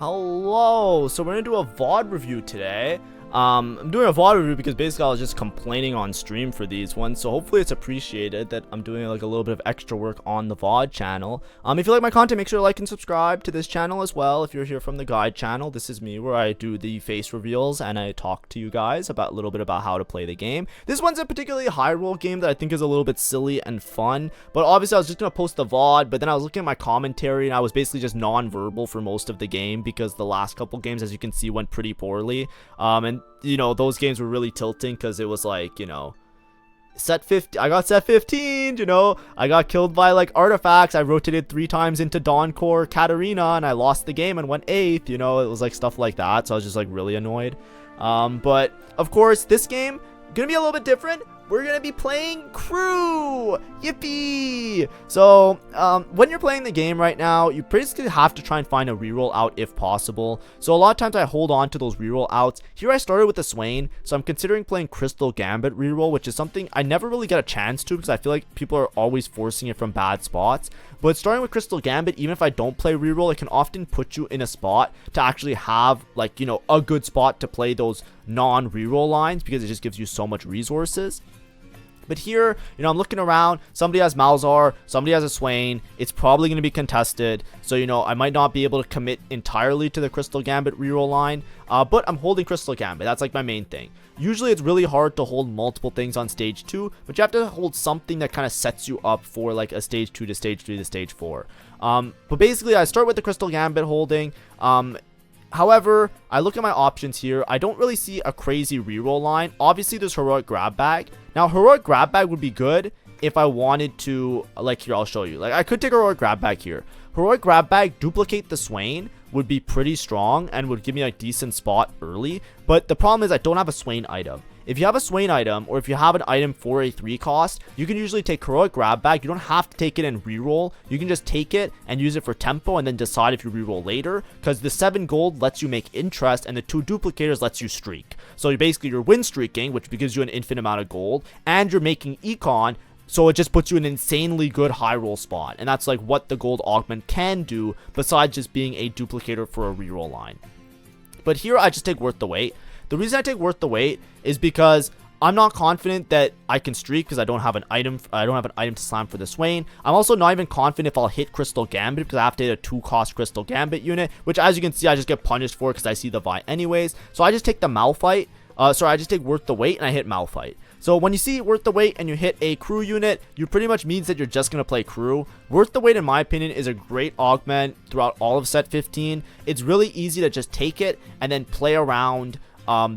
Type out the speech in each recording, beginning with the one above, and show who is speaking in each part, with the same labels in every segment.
Speaker 1: Hello, so we're gonna do a VOD review today. I'm doing a VOD review because basically I was just complaining on stream for these ones, so hopefully it's appreciated that I'm doing like a little bit of extra work on the VOD channel. If you like my content, make sure to like and subscribe to this channel as well. If you're here from the guide channel, this is me where I do the face reveals and I talk to you guys about a little bit about how to play the game. This one's a particularly high roll game that I think is a little bit silly and fun, but obviously I was just gonna post the VOD, but then I was looking at my commentary and I was basically just non-verbal for most of the game because the last couple games, as you can see, went pretty poorly. And you know, those games were really tilting because it was like, you know, set 50, I got set 15, you know, I got killed by like artifacts, I rotated 3 times into Dawncore Katarina and I lost the game and went 8th, you know, it was like stuff like that, so I was just like really annoyed. But of course this game gonna be a little bit different. We're gonna be playing crew. Yippee! So when you're playing the game right now, you basically have to try and find a reroll out if possible. So a lot of times I hold on to those reroll outs. Here I started with the Swain, so I'm considering playing Crystal Gambit reroll, which is something I never really get a chance to because I feel like people are always forcing it from bad spots. But starting with Crystal Gambit, even if I don't play reroll, it can often put you in a spot to actually have, like, you know, a good spot to play those non-reroll lines because it just gives you so much resources. But here, you know, I'm looking around, somebody has Malzahar, somebody has a Swain, it's probably going to be contested, so, you know, I might not be able to commit entirely to the Crystal Gambit reroll line, but I'm holding Crystal Gambit, that's like my main thing. Usually it's really hard to hold multiple things on stage 2, but you have to hold something that kind of sets you up for like a stage 2 to stage 3 to stage 4. But basically I start with the Crystal Gambit holding. However, I look at my options here. I don't really see a crazy reroll line. Obviously, there's Heroic Grab Bag. Now, Heroic Grab Bag would be good if I wanted to, like here, I'll show you. Like, I could take Heroic Grab Bag here. Heroic Grab Bag, duplicate the Swain, would be pretty strong and would give me a decent spot early. But the problem is I don't have a Swain item. If you have a Swain item, or if you have an item for a 3 cost, you can usually take Heroic Grab Bag. You don't have to take it and reroll. You can just take it and use it for tempo and then decide if you reroll later. Because the 7 gold lets you make interest and the 2 duplicators lets you streak. So basically you're win streaking, which gives you an infinite amount of gold, and you're making econ. So it just puts you in an insanely good high roll spot. And that's like what the gold augment can do besides just being a duplicator for a reroll line. But here I just take Worth the Wait. The reason I take Worth the Wait is because I'm not confident that I can streak because I don't have an item. I don't have an item to slam for the Swain. I'm also not even confident if I'll hit Crystal Gambit because I have to hit a 2-cost Crystal Gambit unit, which as you can see I just get punished for because I see the Vi anyways. So I just take the Malphite. I just take Worth the Wait and I hit Malphite. So when you see Worth the Wait and you hit a crew unit, you pretty much means that you're just going to play crew. Worth the Wait, in my opinion, is a great augment throughout all of set 15. It's really easy to just take it and then play around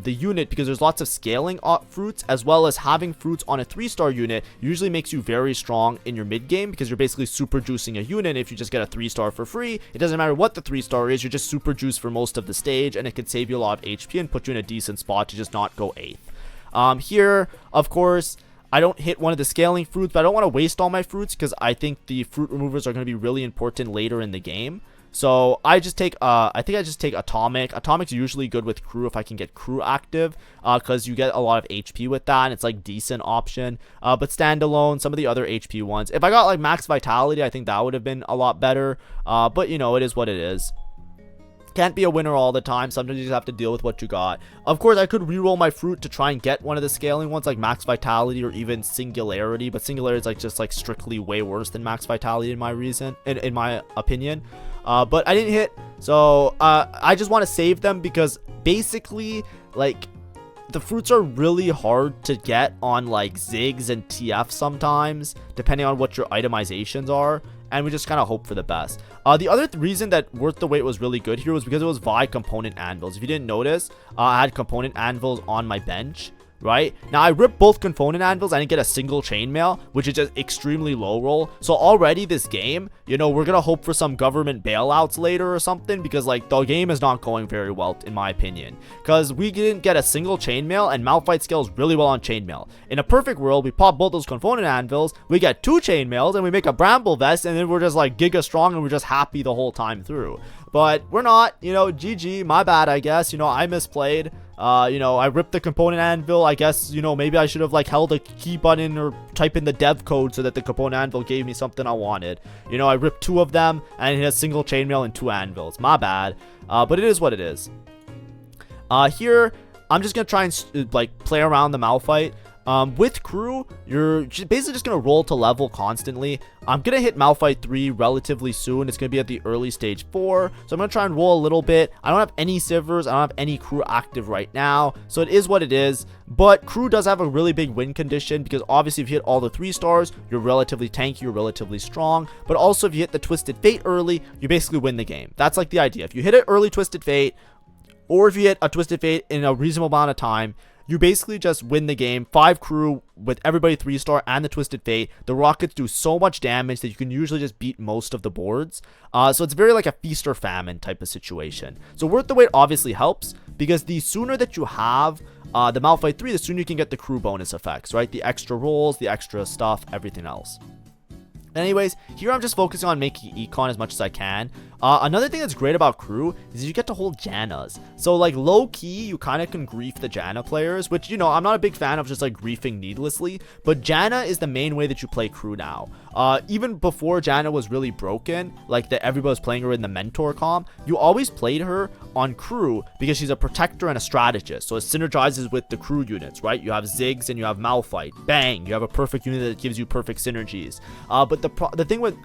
Speaker 1: the unit because there's lots of scaling fruits, as well as having fruits on a 3-star unit usually makes you very strong in your mid game because you're basically super juicing a unit. If you just get a 3-star for free, it doesn't matter what the 3-star is, you're just super juiced for most of the stage and it can save you a lot of HP and put you in a decent spot to just not go 8th. Here, of course, I don't hit one of the scaling fruits, but I don't want to waste all my fruits because I think the fruit removers are going to be really important later in the game. So I just take, I think I just take Atomic. Atomic's usually good with crew if I can get crew active, because you get a lot of HP with that, and it's like decent option. But standalone, some of the other HP ones, if I got like max vitality, I think that would have been a lot better. But you know, it is what it is. Can't be a winner all the time. Sometimes you just have to deal with what you got. Of course, I could reroll my fruit to try and get one of the scaling ones like Max Vitality or even Singularity, but Singularity is like just like strictly way worse than Max Vitality in my opinion. But I didn't hit, so I just want to save them because basically, like, the fruits are really hard to get on like Ziggs and TF sometimes, depending on what your itemizations are. And we just kind of hope for the best. The other reason that Worth the Wait was really good here was because it was Vi component anvils. If you didn't notice, I had component anvils on my bench. Right now I ripped both component anvils. I didn't get a single chainmail, which is just extremely low roll. So already this game, you know, we're gonna hope for some government bailouts later or something, because like the game is not going very well in my opinion, because we didn't get a single chainmail and Malphite scales really well on chainmail. In a perfect world, we pop both those component anvils, we get 2 chainmails and we make a bramble vest, and then we're just like giga strong and we're just happy the whole time through. but we're not. You know, GG, my bad, I guess. You know, I misplayed. You know, I ripped the component anvil. I guess, you know, maybe I should have like held a key button or type in the dev code so that the component anvil gave me something I wanted. You know, I ripped 2 of them and hit a single chainmail and 2 anvils. My bad. But it is what it is. Here, I'm just gonna try and like play around the Malphite. With crew, you're basically just gonna roll to level constantly. I'm gonna hit Malphite 3 relatively soon. It's gonna be at the early stage 4, so I'm gonna try and roll a little bit. I don't have any sivers, I don't have any crew active right now, so it is what it is. But crew does have a really big win condition, because obviously if you hit all the 3 stars, you're relatively tanky, you're relatively strong. But also if you hit the Twisted Fate early, you basically win the game. That's like the idea. If you hit an early Twisted Fate, or if you hit a Twisted Fate in a reasonable amount of time, you basically just win the game. 5 crew with everybody 3-star and the Twisted Fate. The rockets do so much damage that you can usually just beat most of the boards. So it's very like a feast or famine type of situation. So worth the wait obviously helps, because the sooner that you have the Malphite 3, the sooner you can get the crew bonus effects, right? The extra rolls, the extra stuff, everything else. Anyways, here I'm just focusing on making econ as much as I can. Another thing that's great about crew is you get to hold Jannas. So like low key, you kind of can grief the Janna players, which, you know, I'm not a big fan of just like griefing needlessly, but Janna is the main way that you play crew now. Even before Janna was really broken, like that everybody was playing her in the mentor comp, you always played her on crew because she's a protector and a strategist. So it synergizes with the crew units, right? You have Ziggs and you have Malphite. Bang, you have a perfect unit that gives you perfect synergies. But the thing with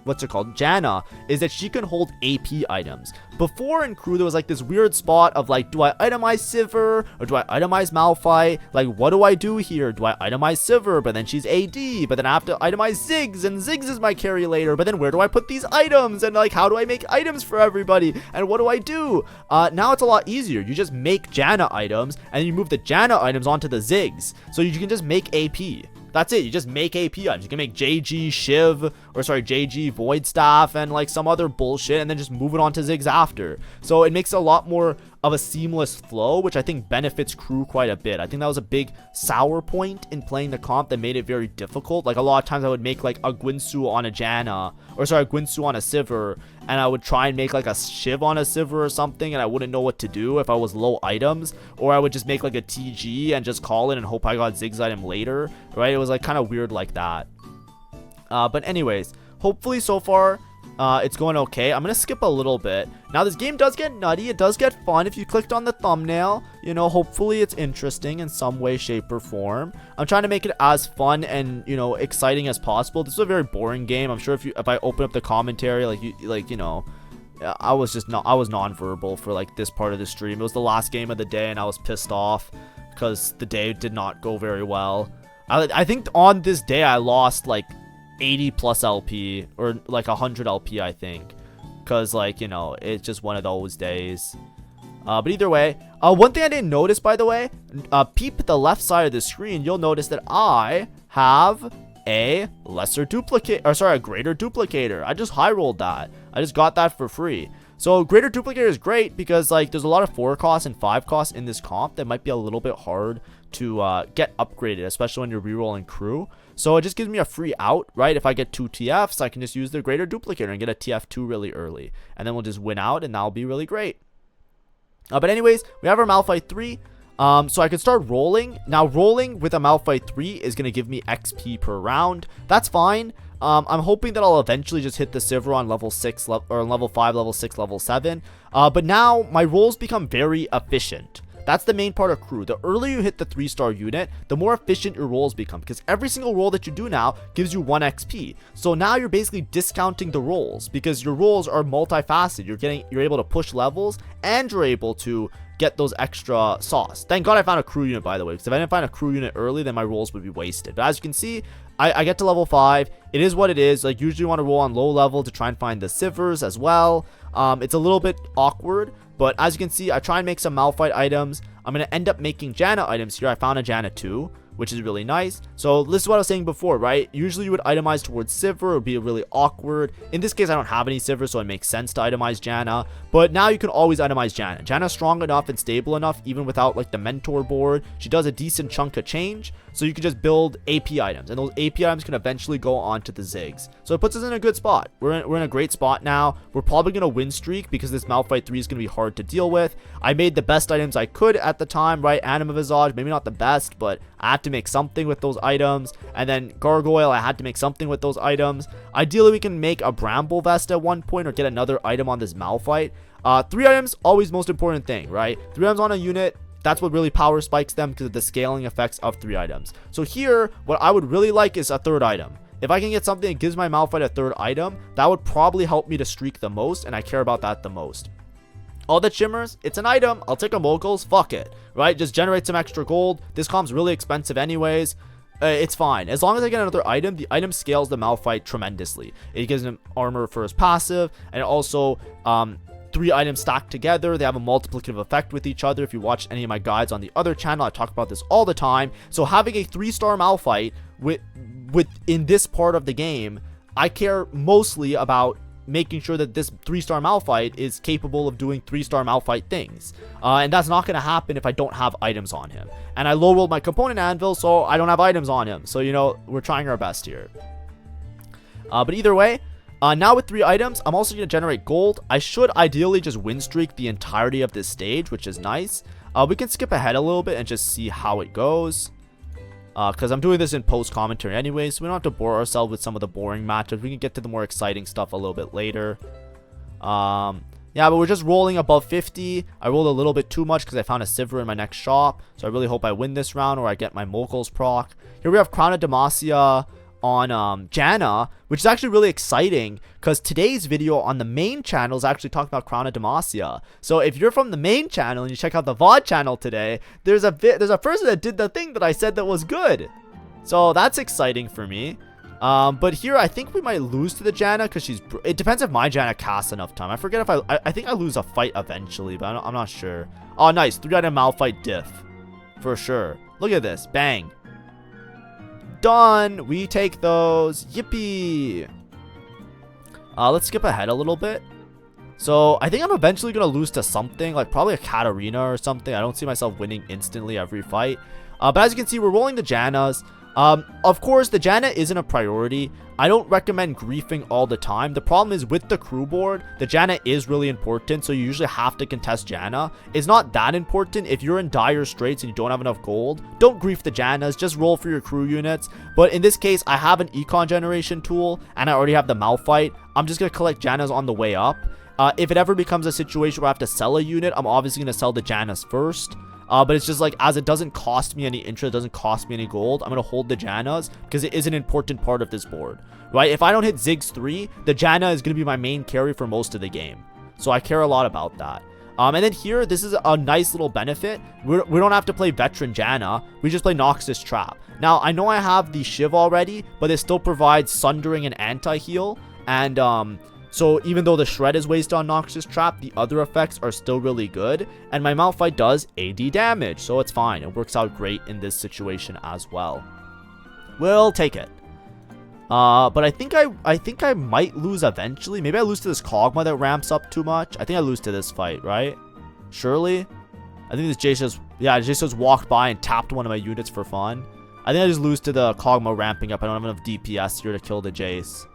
Speaker 1: what's it called, Janna, is that she can hold AP items. Before in crew, there was like this weird spot of like, do I itemize Sivir or do I itemize Malphite? Like, what do I do here? Do I itemize Sivir, but then she's AD, but then I have to itemize Ziggs, and Ziggs is my carry later, but then where do I put these items? And like, how do I make items for everybody? And what do I do? Now it's a lot easier. You just make Janna items and you move the Janna items onto the Ziggs, so you can just make AP. That's it. You just make AP items. You can make JG Shiv, or sorry, JG Void Staff, and like some other bullshit, and then just move it on to Ziggs after. So it makes a lot more of a seamless flow, which I think benefits crew quite a bit. I think that was a big sour point in playing the comp that made it very difficult. Like a lot of times I would make like a Gwynsu on a Janna, or sorry, a Gwynsu on a Sivir, and I would try and make like a Shiv on a Sivir or something, and I wouldn't know what to do if I was low items, or I would just make like a TG and just call it and hope I got Ziggs item later, right? It was like kind of weird like that. But anyways, hopefully so far it's going okay. I'm gonna skip a little bit. Now this game does get nutty, it does get fun. If you clicked on the thumbnail, you know, hopefully it's interesting in some way, shape, or form. I'm trying to make it as fun and, you know, exciting as possible. This is a very boring game. I'm sure if I open up the commentary, you know, I was non-verbal for like this part of the stream. It was the last game of the day and I was pissed off because the day did not go very well. I think on this day I lost like 80 plus LP, or like 100 LP, I think, because like, you know, it's just one of those days. But either way, one thing I didn't notice, by the way, peep the left side of the screen, you'll notice that I have a lesser duplicate, or sorry, a greater duplicator. I just high rolled that. I just got that for free. So greater duplicator is great because like there's a lot of 4 costs and 5 costs in this comp that might be a little bit hard to get upgraded, especially when you're rerolling crew. So it just gives me a free out, right? If I get 2 TFs, I can just use the greater duplicator and get a TF2 really early, and then we'll just win out, and that'll be really great. But anyways, we have our Malphite 3. So I can start rolling. Now rolling with a Malphite 3 is going to give me XP per round. That's fine. I'm hoping that I'll eventually just hit the Sivir on level 6 or level 5, level 6, level 7. But now my rolls become very efficient. That's the main part of crew. The earlier you hit the 3-star unit, the more efficient your rolls become, because every single roll that you do now gives you 1 XP. So now you're basically discounting the rolls because your rolls are multifaceted. You're able to push levels, and you're able to get those extra sauce. Thank God I found a crew unit, by the way, because if I didn't find a crew unit early, then my rolls would be wasted. But as you can see, I get to level 5. It is what it is. Like, usually you want to roll on low level to try and find the Sivirs as well. It's a little bit awkward, but as you can see, I try and make some Malphite items. I'm going to end up making Janna items here. I found a Janna 2. which is really nice. So this is what I was saying before, right? Usually you would itemize towards Sivir. It would be really awkward. In this case, I don't have any Sivir, so it makes sense to itemize Janna. But now you can always itemize Janna. Janna's strong enough and stable enough, even without like the mentor board. She does a decent chunk of change, so you can just build AP items, and those AP items can eventually go on to the Ziggs. So it puts us in a good spot. We're in a great spot now. We're probably going to win streak because this Malphite 3 is going to be hard to deal with. I made the best items I could at the time, right? Anima Visage, maybe not the best, but I had to make something with those items. And then Gargoyle, I had to make something with those items. Ideally, we can make a Bramble Vest at one point or get another item on this Malphite. 3 items, always most important thing, right? 3 items on a unit. That's what really power spikes them because of the scaling effects of 3 items. So here, what I would really like is a 3rd item. If I can get something that gives my Malphite a 3rd item, that would probably help me to streak the most, and I care about that the most. All that shimmers, it's an item. I'll take a moguls, fuck it, right? Just generate some extra gold. This comp's really expensive anyways. It's fine. As long as I get another item, the item scales the Malphite tremendously. It gives him armor for his passive, and it also 3 items stacked together. They have a multiplicative effect with each other. If you watch any of my guides on the other channel, I talk about this all the time. So having a 3-star Malphite in this part of the game, I care mostly about making sure that this 3-star Malphite is capable of doing 3-star Malphite things. And that's not going to happen if I don't have items on him. And I low rolled my component anvil, so I don't have items on him. So, you know, we're trying our best here. But either way, now with 3 items, I'm also going to generate gold. I should ideally just win streak the entirety of this stage, which is nice. We can skip ahead a little bit and just see how it goes. Because I'm doing this in post commentary anyways, so we don't have to bore ourselves with some of the boring matchups. We can get to the more exciting stuff a little bit later. Yeah, but we're just rolling above 50. I rolled a little bit too much because I found a Sivir in my next shop. So I really hope I win this round or I get my moguls proc. Here we have Crown of Demacia on Janna, which is actually really exciting because today's video on the main channel is actually talking about Crown of Demacia. So if you're from the main channel and you check out the VOD channel today, there's a person that did the thing that I said that was good. So that's exciting for me. But here I think we might lose to the Janna because it depends if my Janna casts enough time. I forget if I think I lose a fight eventually, but I'm not sure. Oh, nice. 3-item Malphite diff. For sure. Look at this. Bang. Done. We take those. Yippee. Let's skip ahead a little bit. So I think I'm eventually going to lose to something, like probably a Katarina or something. I don't see myself winning instantly every fight. But as you can see, we're rolling the Jannas. Of course, the Janna isn't a priority. I don't recommend griefing all the time. The problem is with the crew board, the Janna is really important, so you usually have to contest Janna. It's not that important. If you're in dire straits and you don't have enough gold, don't grief the Jannas, just roll for your crew units. But in this case, I have an econ generation tool, and I already have the Malphite. I'm just going to collect Jannas on the way up. If it ever becomes a situation where I have to sell a unit, I'm obviously going to sell the Jannas first. But it's just like, as it doesn't cost me any interest, doesn't cost me any gold, I'm going to hold the Jannas because it is an important part of this board, right? If I don't hit Ziggs 3, the Janna is going to be my main carry for most of the game. So I care a lot about that. And then here, this is a nice little benefit. We don't have to play Veteran Janna. We just play Noxus Trap. Now, I know I have the Shiv already, but it still provides Sundering and Anti-Heal. And, so even though the Shred is wasted on Noxus Trap, the other effects are still really good. And my Malphite does AD damage, so it's fine. It works out great in this situation as well. We'll take it. But I think I might lose eventually. Maybe I lose to this Kog'Maw that ramps up too much. I think I lose to this fight, right? Surely? I think this Jace walked by and tapped one of my units for fun. I think I just lose to the Kog'Maw ramping up. I don't have enough DPS here to kill the Jace.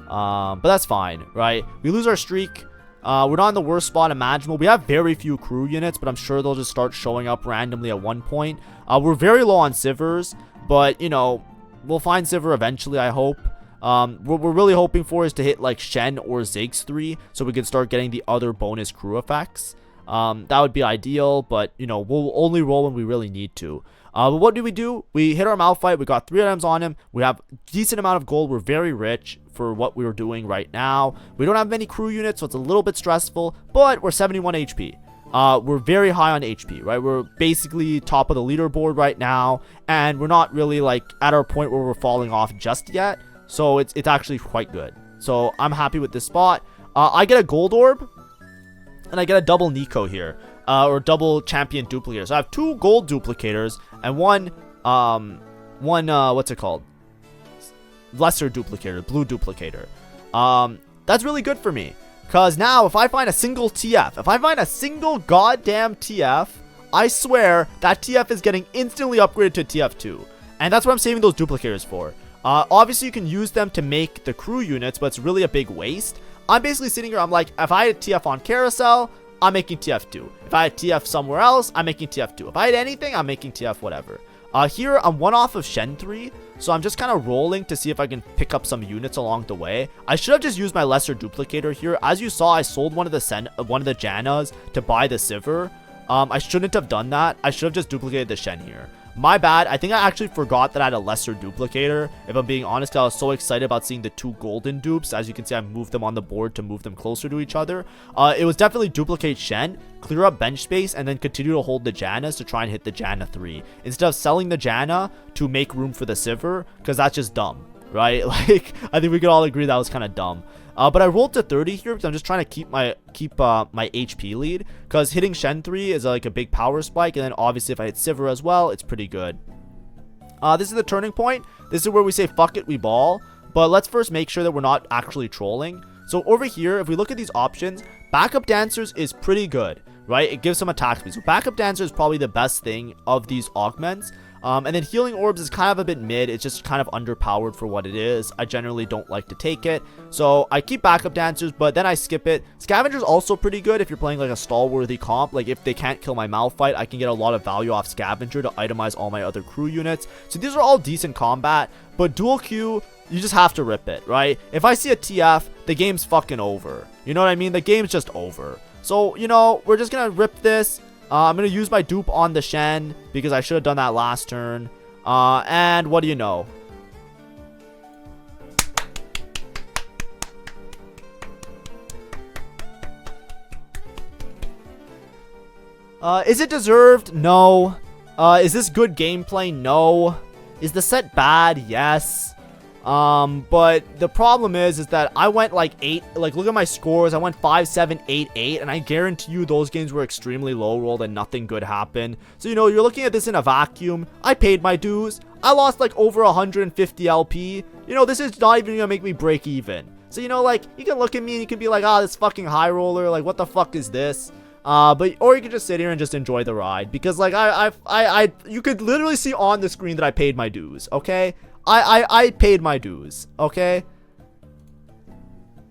Speaker 1: But that's fine, right? We lose our streak. We're not in the worst spot imaginable. We have very few crew units, but I'm sure they'll just start showing up randomly at one point. We're very low on Sivers, but, you know, we'll find Sivir eventually, I hope. What we're really hoping for is to hit, like, Shen or Ziggs 3, so we can start getting the other bonus crew effects. That would be ideal, but, you know, we'll only roll when we really need to. But what do? We hit our Malphite. We got 3 items on him. We have a decent amount of gold. We're very rich for what we were doing right now. We don't have many crew units, so it's a little bit stressful, but we're 71 HP. We're very high on HP, right? We're basically top of the leaderboard right now, and we're not really, like, at our point where we're falling off just yet, so it's actually quite good. So I'm happy with this spot. I get a gold orb, and I get a double Nico here. Or double champion duplicator. So I have 2 gold duplicators and 1 what's it called? Lesser duplicator, blue duplicator. That's really good for me. Because now, if I find a single TF, if I find a single goddamn TF, I swear that TF is getting instantly upgraded to TF2. And that's what I'm saving those duplicators for. Obviously, you can use them to make the crew units, but it's really a big waste. I'm basically sitting here, I'm like, if I had TF on Carousel, I'm making TF2. If I had TF somewhere else, I'm making TF2. If I had anything, I'm making TF whatever. Here, I'm one off of Shen 3, so I'm just kind of rolling to see if I can pick up some units along the way. I should have just used my lesser duplicator here. As you saw, I sold one of the Jannas to buy the Sivir. I shouldn't have done that. I should have just duplicated the Shen here. My bad. I think I actually forgot that I had a lesser duplicator. If I'm being honest, I was so excited about seeing the 2 golden dupes. As you can see, I moved them on the board to move them closer to each other. It was definitely duplicate Shen, clear up bench space, and then continue to hold the Jannas to try and hit the Janna 3. Instead of selling the Janna to make room for the Sivir, because that's just dumb, right? Like, I think we could all agree that was kind of dumb. But I rolled to 30 here because I'm just trying to keep my HP lead, because hitting Shen 3 is like a big power spike, and then obviously if I hit Sivir as well, it's pretty good. This is the turning point. This is where we say fuck it, we ball. But let's first make sure that we're not actually trolling. So over here, if we look at these options, backup dancers is pretty good, right? It gives some attack speed. So backup dancer is probably the best thing of these augments. And then healing orbs is kind of a bit mid. It's just kind of underpowered for what it is. I generally don't like to take it, so I keep backup dancers, but then I skip it. Scavenger's also pretty good if you're playing like a stall-worthy comp. Like if they can't kill my Malphite, I can get a lot of value off Scavenger to itemize all my other crew units. So these are all decent combat, but dual Q, you just have to rip it, right? If I see a TF, the game's fucking over. You know what I mean? The game's just over. So, you know, we're just gonna rip this. I'm going to use my dupe on the Shen because I should have done that last turn. And what do you know? Is it deserved? No. Is this good gameplay? No. Is the set bad? Yes. But the problem is that I went like 8, like look at my scores. I went 5, 7, 8, 8, and I guarantee you those games were extremely low rolled and nothing good happened. So, you know, you're looking at this in a vacuum. I paid my dues. I lost like over 150 LP. You know, this is not even gonna make me break even. So, you know, like, you can look at me and you can be like, ah, this fucking high roller, like, what the fuck is this? Or you can just sit here and just enjoy the ride, because like you could literally see on the screen that I paid my dues, okay? I paid my dues, okay?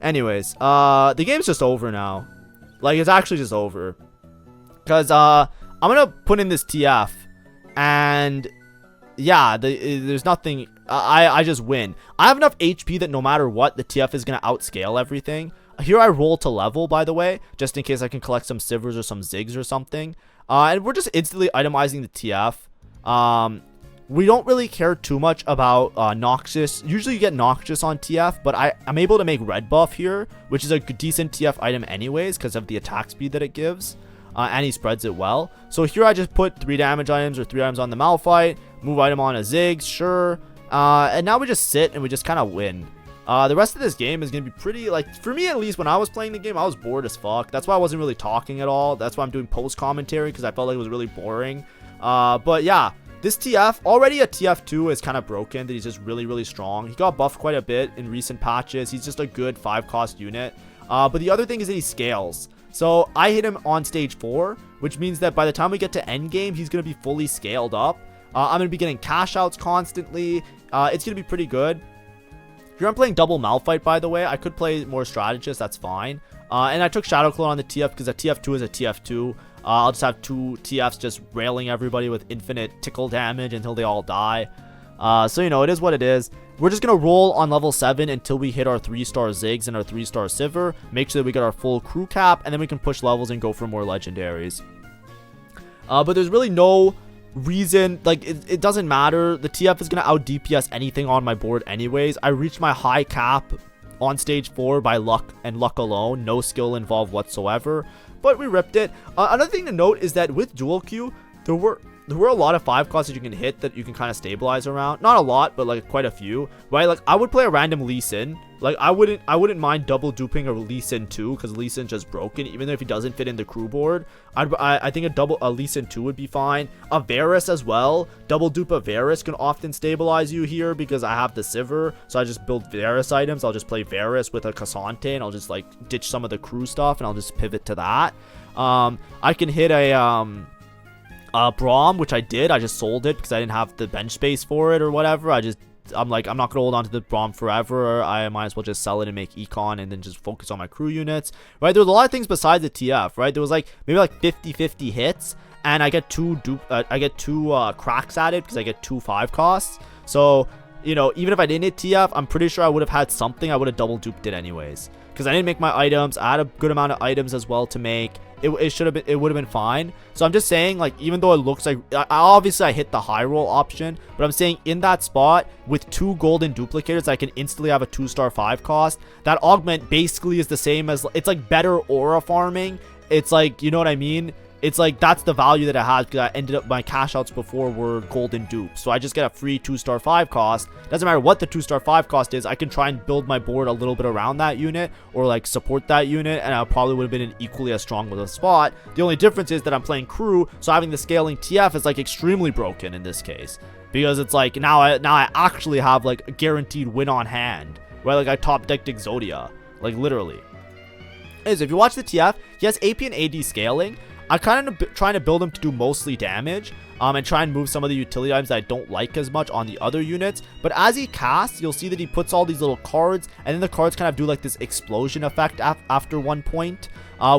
Speaker 1: Anyways, the game's just over now. Like, it's actually just over. Because, I'm gonna put in this TF. And, yeah, there's nothing. I just win. I have enough HP that no matter what, the TF is gonna outscale everything. Here I roll to level, by the way, just in case I can collect some Sivers or some Ziggs or something. And we're just instantly itemizing the TF. We don't really care too much about Noxious. Usually you get Noxious on TF, but I'm able to make Red Buff here, which is a decent TF item anyways because of the attack speed that it gives. And he spreads it well. So here I just put 3 damage items or 3 items on the Malphite, move item on a Ziggs, sure. And now we just sit and we just kind of win. The rest of this game is going to be pretty, like, for me at least, when I was playing the game, I was bored as fuck. That's why I wasn't really talking at all. That's why I'm doing post commentary, because I felt like it was really boring. But yeah. This TF, already a TF2 is kind of broken, that he's just really, really strong. He got buffed quite a bit in recent patches. He's just a good 5-cost unit. But the other thing is that he scales. So I hit him on stage 4, which means that by the time we get to endgame, he's going to be fully scaled up. I'm going to be getting cash outs constantly. It's going to be pretty good. Here I'm playing double Malphite, by the way. I could play more strategist, that's fine. And I took Shadow Clone on the TF because a TF2 is a TF2. I'll just have 2 TFs just railing everybody with infinite tickle damage until they all die. So, you know, it is what it is. We're just going to roll on level 7 until we hit our 3-star Ziggs and our 3-star Sivir. Make sure that we get our full crew cap, and then we can push levels and go for more legendaries. But there's really no reason, like, it doesn't matter. The TF is going to out DPS anything on my board anyways. I reached my high cap on stage 4 by luck and luck alone. No skill involved whatsoever. But we ripped it. Another thing to note is that with dual Q, there were a lot of 5-costs that you can hit that you can kind of stabilize around. Not a lot, but like quite a few, right? Like I would play a random Lee Sin Like, I wouldn't mind double duping a Lee Sin 2 because Lee Sin's just broken. Even though if he doesn't fit in the crew board, I think a Lee Sin 2 would be fine. A Varus as well. Double dupe a Varus can often stabilize you here because I have the Sivir. So I just build Varus items. I'll just play Varus with a Cassante and I'll just like ditch some of the crew stuff and I'll just pivot to that. I can hit a Braum, which I did. I just sold it because I didn't have the bench space for it or whatever. I'm like, I'm not gonna hold on to the Braum forever. I might as well just sell it and make econ and then just focus on my crew units, right? There was a lot of things besides the TF, right? There was like maybe like 50-50 hits, and I get two cracks at it because I get 2 5 costs. So, you know, even if I didn't hit TF, I'm pretty sure I would have had something. I would have double duped it anyways because I didn't make my items. I had a good amount of items as well to make. It would have been fine. So I'm just saying, like, even though it looks like obviously I hit the high roll option, but I'm saying in that spot with 2 golden duplicators I can instantly have a 2-star 5 cost. That augment basically is the same as, it's like better aura farming. It's like, you know what I mean? It's like, that's the value that it has because I ended up, my cash outs before were golden dupes. So I just get a free 2-star 5 cost. Doesn't matter what the 2-star 5 cost is. I can try and build my board a little bit around that unit or like support that unit. And I probably would have been in equally as strong with a spot. The only difference is that I'm playing crew. So having the scaling TF is like extremely broken in this case. Because it's like, now I actually have like a guaranteed win on hand. Right? Like I top decked Exodia. Like literally. Is if you watch the TF, he has AP and AD scaling. I'm kind of trying to build him to do mostly damage and try and move some of the utility items that I don't like as much on the other units. But as he casts, you'll see that he puts all these little cards, and then the cards kind of do like this explosion effect after one point,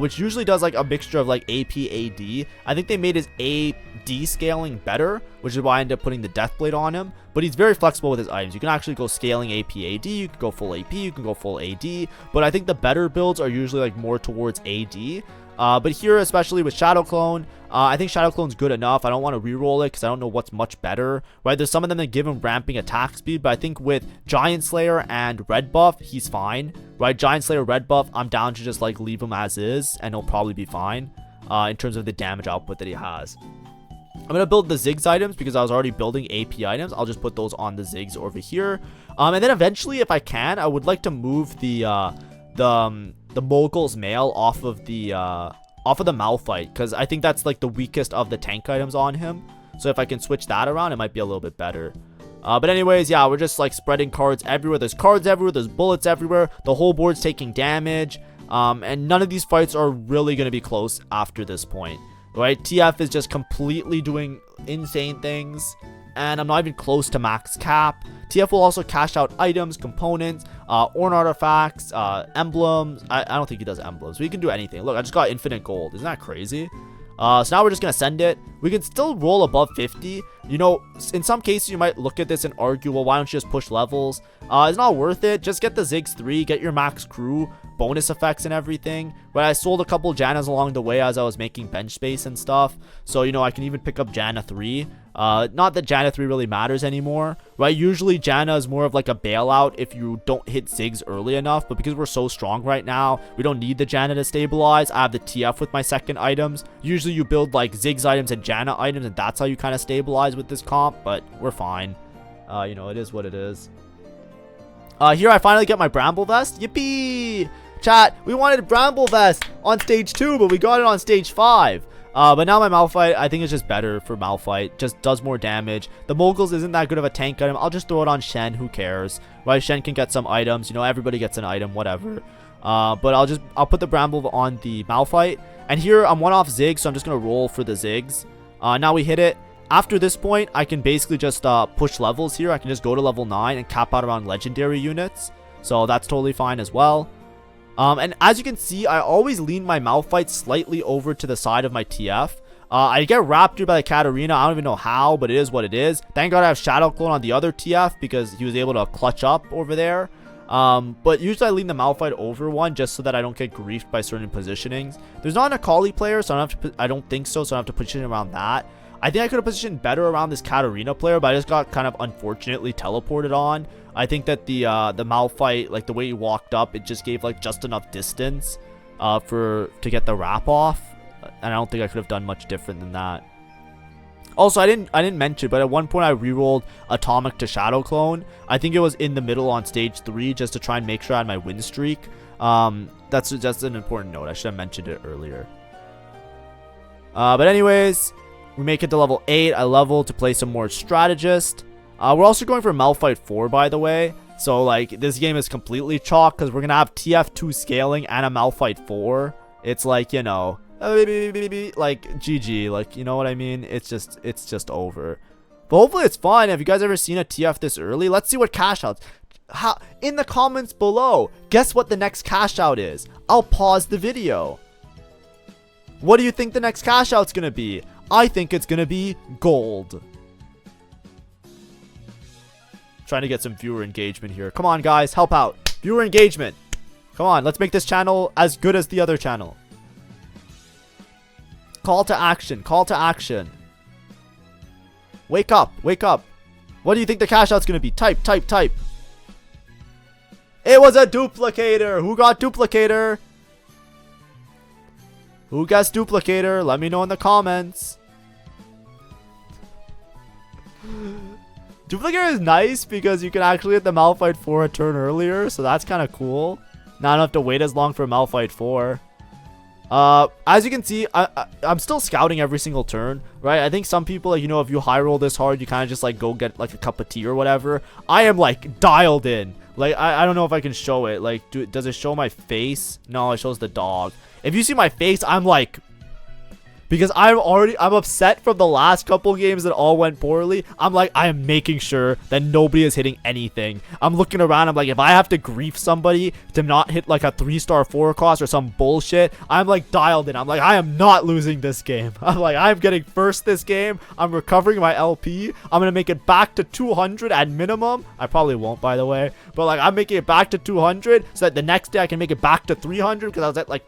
Speaker 1: which usually does like a mixture of like AP, AD. I think they made his AD scaling better, which is why I ended up putting the Deathblade on him. But he's very flexible with his items. You can actually go scaling AP, AD, you can go full AP, you can go full AD. But I think the better builds are usually like more towards AD. But here, especially with Shadow Clone, I think Shadow Clone's good enough. I don't want to reroll it because I don't know what's much better, right? There's some of them that give him ramping attack speed, but I think with Giant Slayer and Red Buff, he's fine, right? Giant Slayer, Red Buff, I'm down to just like leave him as is, and he'll probably be fine in terms of the damage output that he has. I'm going to build the Ziggs items because I was already building AP items. I'll just put those on the Ziggs over here. And then eventually, if I can, I would like to move the Mogul's Mail off of the Malphite, because I think that's like the weakest of the tank items on him. So if I can switch that around, it might be a little bit better. But anyways, yeah, we're just like spreading cards everywhere. There's cards everywhere. There's bullets everywhere. The whole board's taking damage. And none of these fights are really going to be close after this point, right? TF is just completely doing insane things, and I'm not even close to max cap. TF will also cash out items, components, Ornn artifacts, emblems. I don't think he does emblems, but he can do anything. Look, I just got infinite gold. Isn't that crazy? So now we're just going to send it. We can still roll above 50. You know, in some cases, you might look at this and argue, well, why don't you just push levels? It's not worth it. Just get the Ziggs 3, get your max crew, bonus effects and everything. But I sold a couple Jannas along the way as I was making bench space and stuff. So, you know, I can even pick up Janna 3. Not that Janna 3 really matters anymore, right? Usually Janna is more of like a bailout if you don't hit Ziggs early enough, but because we're so strong right now, we don't need the Janna to stabilize. I have the TF with my second items. Usually you build like Ziggs items and Janna items, and that's how you kind of stabilize with this comp, but we're fine. You know, it is what it is. Here I finally get my Bramble Vest. Yippee! Chat, we wanted Bramble Vest on stage 2, but we got it on stage 5. But now my Malphite, I think it's just better for Malphite. Just does more damage. The Moguls isn't that good of a tank item. I'll just throw it on Shen. Who cares? Right? Shen can get some items. You know, everybody gets an item, whatever. But I'll put the Bramble on the Malphite. And here I'm one off Ziggs, so I'm just going to roll for the Ziggs. Now we hit it. After this point, I can basically just push levels here. I can just go to level 9 and cap out around legendary units. So that's totally fine as well. And as you can see, I always lean my Malphite slightly over to the side of my TF. I get Raptured by the Katarina. I don't even know how, but it is what it is. Thank God I have Shadow Clone on the other TF because he was able to clutch up over there. But usually I lean the Malphite over one just so that I don't get griefed by certain positionings. There's not an Akali player, so I don't think so, so I don't have to position around that. I think I could have positioned better around this Katarina player, but I just got kind of unfortunately teleported on. I think that the Malphite, like the way he walked up, it just gave like just enough distance to get the wrap off. And I don't think I could have done much different than that. Also, I didn't mention, but at one point I rerolled Atomic to Shadow Clone. I think it was in the middle on stage 3 just to try and make sure I had my win streak. That's an important note. I should have mentioned it earlier. But anyways, we make it to level 8. I level to play some more strategist. We're also going for Malphite 4, by the way. So, like, this game is completely chalk because we're going to have TF2 scaling and a Malphite 4. It's like, you know, like, GG. Like, you know what I mean? It's just over. But hopefully it's fun. Have you guys ever seen a TF this early? Let's see what cash outs. In the comments below, guess what the next cash out is? I'll pause the video. What do you think the next cash out's going to be? I think it's going to be gold. Trying to get some viewer engagement here. Come on, guys, help out. Viewer engagement. Come on, let's make this channel as good as the other channel. Call to action. Call to action. Wake up. Wake up. What do you think the cash out's gonna be? Type, type, type. It was a duplicator. Who got duplicator? Who guessed duplicator? Let me know in the comments. Duplicator is nice because you can actually hit the Malphite 4 a turn earlier, so that's kind of cool. Now I don't have to wait as long for Malphite 4. As you can see, I'm still scouting every single turn, right? I think some people, like, you know, if you high roll this hard, you kind of just like go get like a cup of tea or whatever. I am like dialed in. Like, I don't know if I can show it. Like, does it show my face? No, it shows the dog. If you see my face, I'm like, because I'm upset from the last couple games that all went poorly. I'm like, I am making sure that nobody is hitting anything. I'm looking around. I'm like, if I have to grief somebody to not hit like a 3-star 4 cost or some bullshit, I'm like dialed in. I'm like, I am not losing this game. I'm like, I'm getting first this game. I'm recovering my LP. I'm going to make it back to 200 at minimum. I probably won't, by the way. But like, I'm making it back to 200 so that the next day I can make it back to 300 because I was at like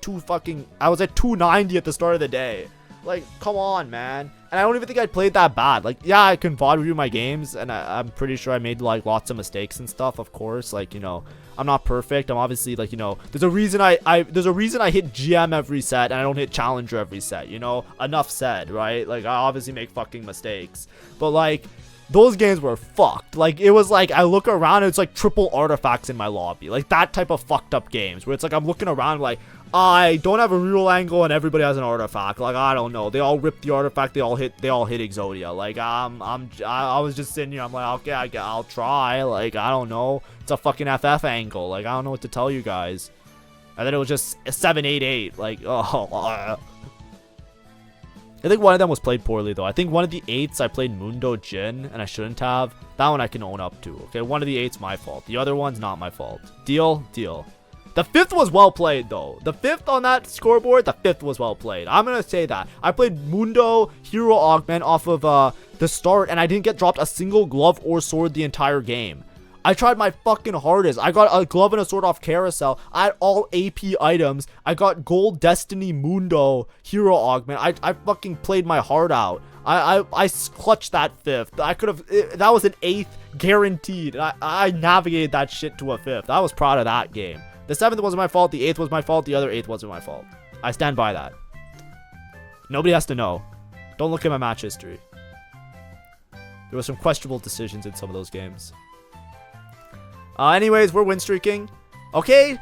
Speaker 1: I was at 290 at the start of the day. Like, come on, man. And I don't even think I played that bad. Like, yeah, I can VOD review my games, and I'm pretty sure I made, like, lots of mistakes and stuff, of course. Like, you know, I'm not perfect. I'm obviously, like, you know, there's a reason I hit GM every set, and I don't hit Challenger every set, you know? Enough said, right? Like, I obviously make fucking mistakes. But, like, those games were fucked. Like, it was like, I look around, and it's like triple artifacts in my lobby. Like, that type of fucked up games, where it's like, I'm looking around, like, I don't have a reroll angle and everybody has an artifact. Like, I don't know. They all ripped the artifact. They all hit Exodia. Like, I was just sitting here. I'm like, okay, I'll try. Like, I don't know. It's a fucking FF angle. Like, I don't know what to tell you guys. And then it was just a 7-8-8. Like, oh. I think one of them was played poorly, though. I think one of the 8s I played Mundo Jin, and I shouldn't have. That one I can own up to. Okay, one of the 8's my fault. The other one's not my fault. Deal? Deal. The 5th was well played, though. The 5th on that scoreboard, the 5th was well played. I'm going to say that. I played Mundo Hero Augment off of the start, and I didn't get dropped a single glove or sword the entire game. I tried my fucking hardest. I got a glove and a sword off Carousel. I had all AP items. I got Gold Destiny Mundo Hero Augment. I fucking played my heart out. I clutched that 5th. I could have... That was an 8th guaranteed. I navigated that shit to a 5th. I was proud of that game. The 7th wasn't my fault. The 8th was my fault. The other 8th wasn't my fault. I stand by that. Nobody has to know. Don't look at my match history. There were some questionable decisions in some of those games. Anyways, we're win streaking. Okay.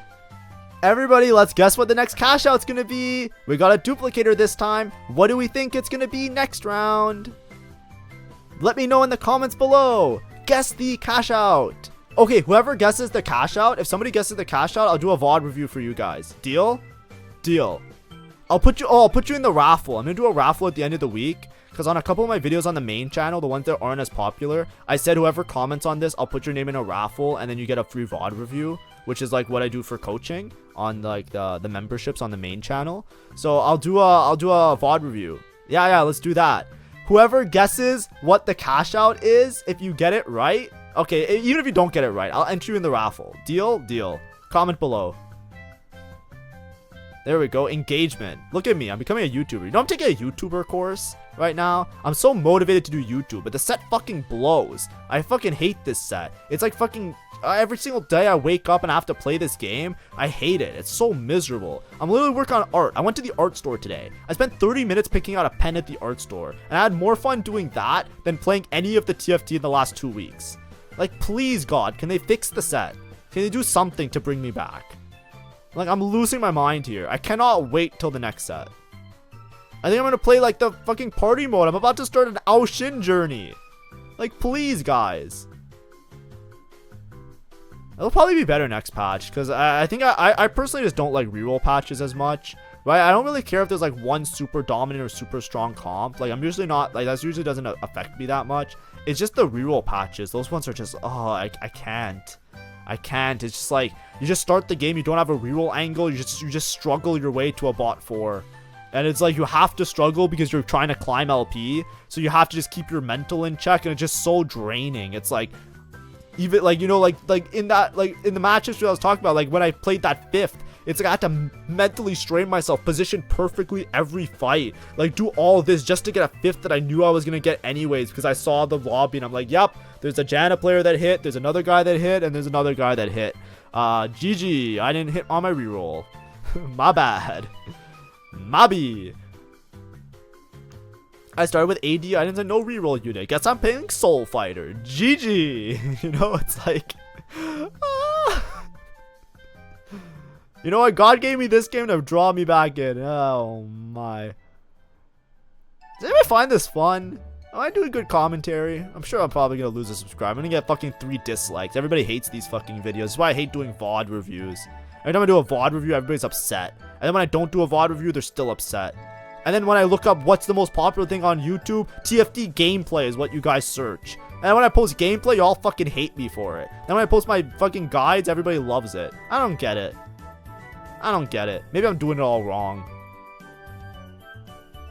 Speaker 1: Everybody, let's guess what the next cash out's going to be. We got a duplicator this time. What do we think it's going to be next round? Let me know in the comments below. Guess the cash out. Okay, whoever guesses the cash out, if somebody guesses the cash out, I'll do a VOD review for you guys. Deal? Deal. I'll put you in the raffle. I'm gonna do a raffle at the end of the week, because on a couple of my videos on the main channel, the ones that aren't as popular, I said whoever comments on this, I'll put your name in a raffle, and then you get a free VOD review, which is like what I do for coaching on like the memberships on the main channel. So I'll do a VOD review. Yeah, let's do that. Whoever guesses what the cash out is, if you get it right, okay, even if you don't get it right, I'll enter you in the raffle. Deal? Deal. Comment below. There we go. Engagement. Look at me. I'm becoming a YouTuber. You know, I'm taking a YouTuber course right now. I'm so motivated to do YouTube, but the set fucking blows. I fucking hate this set. It's like fucking every single day I wake up and I have to play this game. I hate it. It's so miserable. I'm literally working on art. I went to the art store today. I spent 30 minutes picking out a pen at the art store, and I had more fun doing that than playing any of the TFT in the last 2 weeks. Like, please, God, can they fix the set? Can they do something to bring me back? Like, I'm losing my mind here. I cannot wait till the next set. I think I'm gonna play like the fucking party mode. I'm about to start an Ao Shin journey. Like, please, guys. It'll probably be better next patch, because I think I personally just don't like reroll patches as much. Right? I don't really care if there's like one super dominant or super strong comp. Like, I'm usually not, like, that usually doesn't affect me that much. It's just the reroll patches. Those ones are just, oh, I can't. I can't. It's just like, you just start the game, you don't have a reroll angle, you just struggle your way to a bot 4. And it's like, you have to struggle because you're trying to climb LP, so you have to just keep your mental in check, and it's just so draining. It's like, even like, you know, like in that, like in the matches that I was talking about, like when I played that 5th, it's like I had to mentally strain myself, position perfectly every fight, like do all this just to get a 5th that I knew I was gonna get anyways, because I saw the lobby and I'm like, yep, there's a Janna player that hit, there's another guy that hit, and there's another guy that hit. GG, I didn't hit on my reroll. My bad. Mobby. I started with AD items and no reroll unit. Guess I'm playing Soul Fighter. GG. You know, it's like, you know what? God gave me this game to draw me back in. Oh my. Does anybody find this fun? Am I doing good commentary? I'm sure I'm probably gonna lose a subscriber. I'm gonna get fucking 3 dislikes. Everybody hates these fucking videos. That's why I hate doing VOD reviews. Every time I do a VOD review, everybody's upset. And then when I don't do a VOD review, they're still upset. And then when I look up what's the most popular thing on YouTube, TFT gameplay is what you guys search. And when I post gameplay, y'all fucking hate me for it. And when I post my fucking guides, everybody loves it. I don't get it. I don't get it. Maybe I'm doing it all wrong.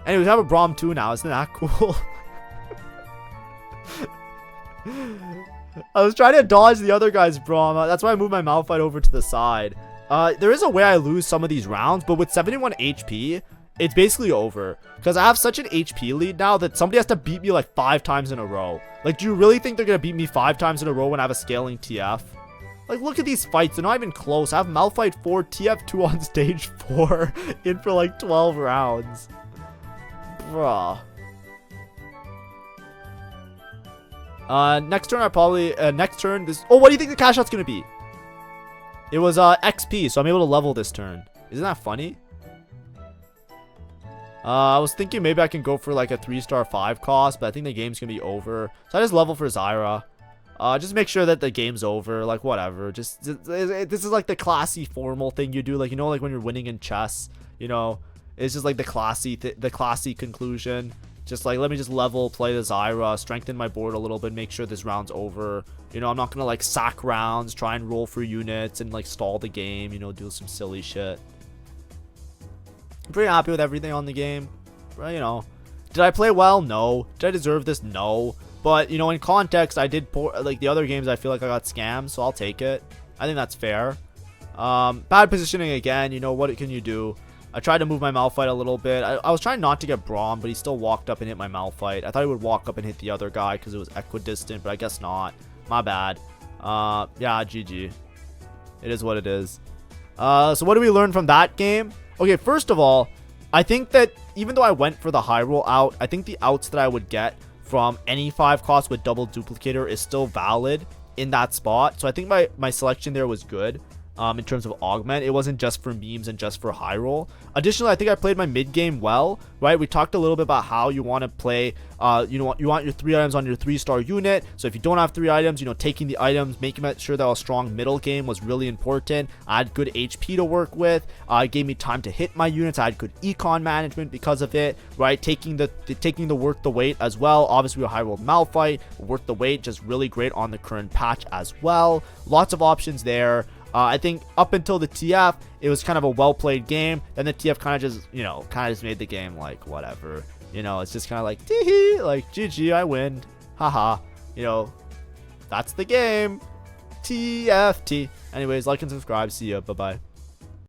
Speaker 1: Anyways, I have a Braum 2 now. Isn't that cool? I was trying to dodge the other guy's Braum. That's why I moved my Malphite over to the side. There is a way I lose some of these rounds, but with 71 HP, it's basically over. Because I have such an HP lead now that somebody has to beat me like 5 times in a row. Like, do you really think they're going to beat me 5 times in a row when I have a scaling TF? Like, look at these fights. They're not even close. I have Malphite 4, TF2 on stage 4 in for like 12 rounds. Bruh. Next turn, I probably, next turn, this, oh, what do you think the cash out's gonna be? It was, XP, so I'm able to level this turn. Isn't that funny? I was thinking maybe I can go for, like, a 3-star 5 cost, but I think the game's gonna be over. So I just level for Zyra. Just make sure that the game's over, like, whatever. Just, this is, like, the classy, formal thing you do, like, you know, like, when you're winning in chess, you know? It's just, like, the classy conclusion. Just like, let me just level, play the Zyra, strengthen my board a little bit, make sure this round's over. You know, I'm not gonna like sack rounds, try and roll for units and like stall the game, you know, do some silly shit. I'm pretty happy with everything on the game. But, you know, did I play well? No. Did I deserve this? No. But, you know, in context, I did like the other games, I feel like I got scammed, so I'll take it. I think that's fair. Bad positioning again, you know, what can you do? I tried to move my Malphite a little bit. I was trying not to get Braum, but he still walked up and hit my Malphite. I thought he would walk up and hit the other guy because it was equidistant, but I guess not. My bad. Yeah, GG. It is what it is. So what do we learn from that game? Okay, first of all, I think that even though I went for the high roll out, I think the outs that I would get from any 5 cost with double duplicator is still valid in that spot. So I think my selection there was good. In terms of augment, it wasn't just for memes and just for high roll. Additionally, I think I played my mid game well, right? We talked a little bit about how you want to play, you want your 3 items on your 3-star unit. So if you don't have 3 items, you know, taking the items, making sure that a strong middle game was really important. I had good HP to work with. It gave me time to hit my units. I had good econ management because of it, right? Taking the work the weight as well. Obviously, we high rolled Malphite, work the weight, just really great on the current patch as well. Lots of options there. I think up until the TF, it was kind of a well-played game. Then the TF kind of just, you know, made the game like, whatever. You know, it's just kind of like, tee-hee, like, GG, I win. Haha. You know, that's the game. TFT. Anyways, like and subscribe. See ya. Bye-bye.